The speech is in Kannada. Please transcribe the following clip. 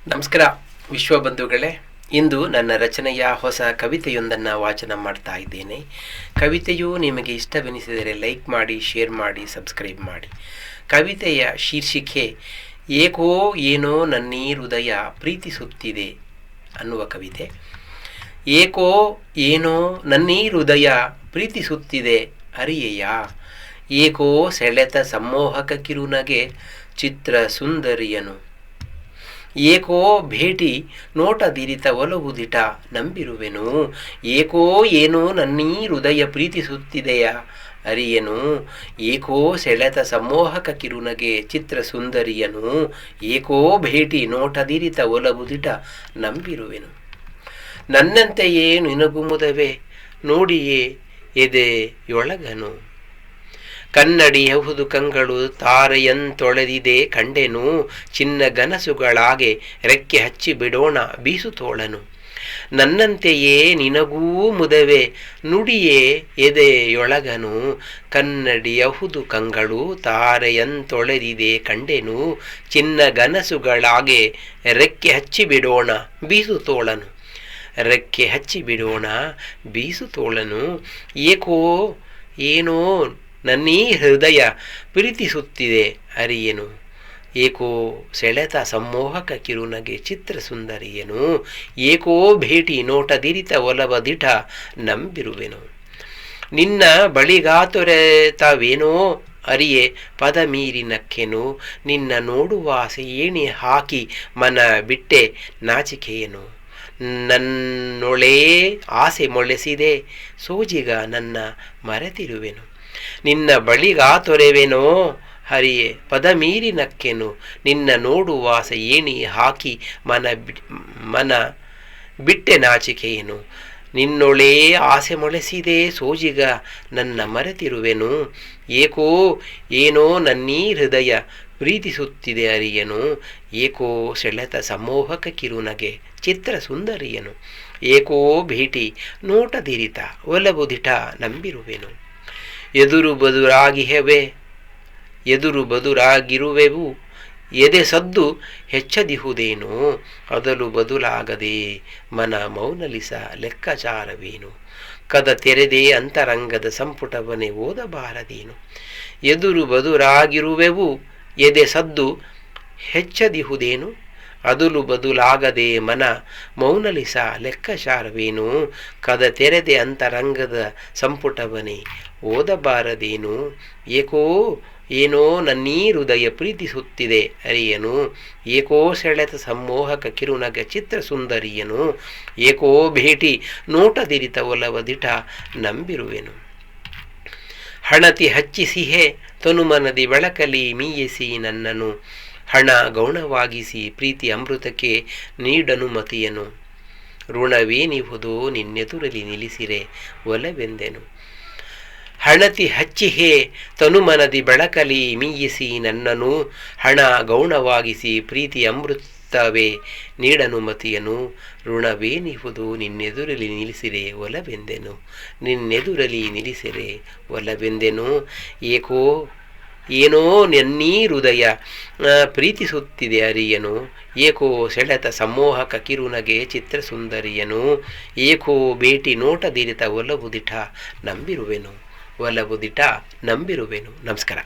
ನಮಸ್ಕಾರ ವಿಶ್ವಬಂಧುಗಳೇ. ಇಂದು ನನ್ನ ರಚನೆಯ ಹೊಸ ಕವಿತೆಯೊಂದನ್ನು ವಾಚನ ಮಾಡ್ತಾ ಇದ್ದೇನೆ. ಕವಿತೆಯು ನಿಮಗೆ ಇಷ್ಟವೆನಿಸಿದರೆ ಲೈಕ್ ಮಾಡಿ, ಶೇರ್ ಮಾಡಿ, ಸಬ್ಸ್ಕ್ರೈಬ್ ಮಾಡಿ. ಕವಿತೆಯ ಶೀರ್ಷಿಕೆ ಏಕೋ ಏನೋ ನನ್ನೀ ಹೃದಯ ಪ್ರೀತಿಸುತ್ತಿದೆ ಅನ್ನುವ ಕವಿತೆ. ಏಕೋ ಏನೋ ನನ್ನೀ ಹೃದಯ ಪ್ರೀತಿಸುತ್ತಿದೆ ಅರಿಯೆಯ, ಏಕೋ ಸೆಳೆತ ಸಮ್ಮೋಹಕ ಕಿರುನಗೆ ಚಿತ್ರ ಸುಂದರಿಯನು, ಏಕೋ ಭೇಟಿ ನೋಟದಿರಿತ ಒಲವುದಿಟ ನಂಬಿರುವೆನು, ಏಕೋ ಏನೋ ನನ್ನೀ ಹೃದಯ ಪ್ರೀತಿಸುತ್ತಿದೆಯ ಅರಿಯನು, ಏಕೋ ಸೆಳೆತ ಸಮ್ಮೋಹಕ ಕಿರುನಗೆ ಚಿತ್ರ ಸುಂದರಿಯನು, ಏಕೋ ಭೇಟಿ ನೋಟದಿರಿತ ಒಲವುದಿಟ ನಂಬಿರುವೆನು. ನನ್ನಂತೆಯೇ ನಿನಗುಮುದವೆ ನೋಡಿಯೇ ಎದೆಯೊಳಗನು, ಕನ್ನಡಿಯಹುದು ಕಂಗಳು ತಾರೆಯಂತೊಳೆದಿದೆ ಕಂಡೆನು, ಚಿನ್ನ ಗನಸುಗಳಾಗೆ ರೆಕ್ಕೆ ಹಚ್ಚಿ ಬಿಡೋಣ ಬೀಸುತೋಳನು. ನನ್ನಂತೆಯೇ ನಿನಗೂ ಮುದವೆ ನುಡಿಯೇ ಎದೆಯೊಳಗನು, ಕನ್ನಡಿಯಹುದು ಕಂಗಳು ತಾರೆಯಂತೊಳೆದಿದೆ ಕಂಡೆನು, ಚಿನ್ನ ಗನಸುಗಳಾಗೆ ರೆಕ್ಕೆ ಹಚ್ಚಿ ಬಿಡೋಣ ಬೀಸುತೋಳನು. ರೆಕ್ಕೆ ಹಚ್ಚಿ ಬಿಡೋಣ ಬೀಸುತೋಳನು, ಏಕೋ ಏನೋ ನನ್ನೀ ಹೃದಯ ಪ್ರೀತಿಸುತ್ತಿದೆ ಅರಿಯೆನು, ಏಕೋ ಸೆಳೆತ ಸಮ್ಮೋಹಕ ಕಿರುನಗೆ ಚಿತ್ರ ಸುಂದರಿಯನು, ಏಕೋ ಭೇಟಿ ನೋಟದಿರಿತ ಒಲವದಿಟ ನಂಬಿರುವೆನು. ನಿನ್ನ ಬಳಿಗಾತೊರೆತವೇನೋ ಅರಿಯೆ ಪದ ಮೀರಿ ನಕ್ಕೆನು, ನಿನ್ನ ನೋಡುವಾಸೆ ಏಣಿ ಹಾಕಿ ಮನ ಬಿಟ್ಟೆ ನಾಚಿಕೆಯನು. ನನ್ನೊಳೇ ಆಸೆ ಮೊಳೆಸಿದೆ ಸೋಜಿಗ ನನ್ನ ಮರೆತಿರುವೆನು, ನಿನ್ನ ಬಳಿಗಾತೊರೆವೆನೋ ಹರಿಯೆ ಪದ ಮೀರಿ ನಕ್ಕೆನು, ನಿನ್ನ ನೋಡುವಾಸ ಏಣಿ ಹಾಕಿ ಮನ ಬಿಟ್ಟೆ ನಾಚಿಕೆಯನು. ನಿನ್ನೊಳೇ ಆಸೆ ಮೊಳೆಸಿದೆ ಸೋಜಿಗ ನನ್ನ ಮರೆತಿರುವೆನು, ಏಕೋ ಏನೋ ನನ್ನೀ ಹೃದಯ ಪ್ರೀತಿಸುತ್ತಿದೆ ಅರಿಯನು, ಏಕೋ ಸೆಳೆತ ಸಮ್ಮೋಹಕ ಕಿರುನಗೆ ಚಿತ್ರ ಸುಂದರಿಯನು, ಏಕೋ ಭೇಟಿ ನೋಟದಿರಿತ ಒಲವುದಿಟ ನಂಬಿರುವೆನು. ಎದುರು ಬದುರಾಗಿರುವೆವು ಎದೆ ಸದ್ದು ಹೆಚ್ಚದಿಹುದೇನು, ಅದಲು ಬದುಲಾಗದೆ ಮನ ಮೌನಲಿಸ ಲೆಕ್ಕಾಚಾರವೇನು, ಕದ ತೆರೆದೇ ಅಂತರಂಗದ ಸಂಪುಟವನೆ ಓದಬಾರದೇನು. ಎದುರು ಬದುರಾಗಿರುವೆವು ಎದೆ ಸದ್ದು ಹೆಚ್ಚದಿಹುದೇನು, ಅದಲು ಬದುಲಾಗದೆ ಮನ ಮೌನಲಿಸ ಲೆಕ್ಕಾಚಾರವೇನು, ಕದ ತೆರೆದೆ ಅಂತರಂಗದ ಸಂಪುಟವನೇ ಓದಬಾರದೇನು. ಏಕೋ ಏನೋ ನನ್ನೀ ಹೃದಯ ಪ್ರೀತಿಸುತ್ತಿದೆ ಅರಿಯನು, ಏಕೋ ಸೆಳೆತ ಸಮ್ಮೋಹಕ ಕಿರುನಗ ಚಿತ್ರ ಸುಂದರಿಯನು, ಏಕೋ ಭೇಟಿ ನೋಟದಿರಿತ ಒಲವದಿಟ ನಂಬಿರುವೆನು. ಹಣತಿ ಹಚ್ಚಿಸಿಹೆ ತನುಮನದಿ ಬೆಳಕಲಿ ಮೀಯಿಸಿ ನನ್ನನು, ಹಣ ಗೌಣವಾಗಿಸಿ ಪ್ರೀತಿ ಅಮೃತಕ್ಕೆ ನೀಡನುಮತಿಯನು. ಋಣವೇನಿಹುದು ನಿನ್ನೆದುರಲಿ ನಿಲ್ಲಿಸಿರೆ ಒಲವೆಂದೆನು. ಹಣತಿ ಹಚ್ಚಿಹೇ ತನುಮನದಿ ಬೆಳಕಲಿ ಮೀಯಿಸಿ ನನ್ನನು, ಹಣ ಗೌಣವಾಗಿಸಿ ಪ್ರೀತಿ ಅಮೃತವೇ ನೀಡನುಮತಿಯನು. ಋಣವೇನಿಹುದು ನಿನ್ನೆದುರಲಿ ನಿಲ್ಲಿಸಿರೆ ಒಲವೆಂದೆನು, ನಿನ್ನೆದುರಲಿ ನಿಲ್ಲಿಸಿರೆ ಒಲವೆಂದೆನು. ಏಕೋ ಏನೋ ನನ್ನೀ ಹೃದಯ ಪ್ರೀತಿಸುತ್ತಿದೆ ಅರಿಯನು, ಏಕೋ ಸೆಳೆತ ಸಮ್ಮೋಹಕ ಕಿರುನಗೆ ಚಿತ್ರ ಸುಂದರಿಯನು, ಏಕೋ ಭೇಟಿ ನೋಟದಿರಿತ ಒಲವುದಿಟ ನಂಬಿರುವೆನು. ನಮಸ್ಕಾರ.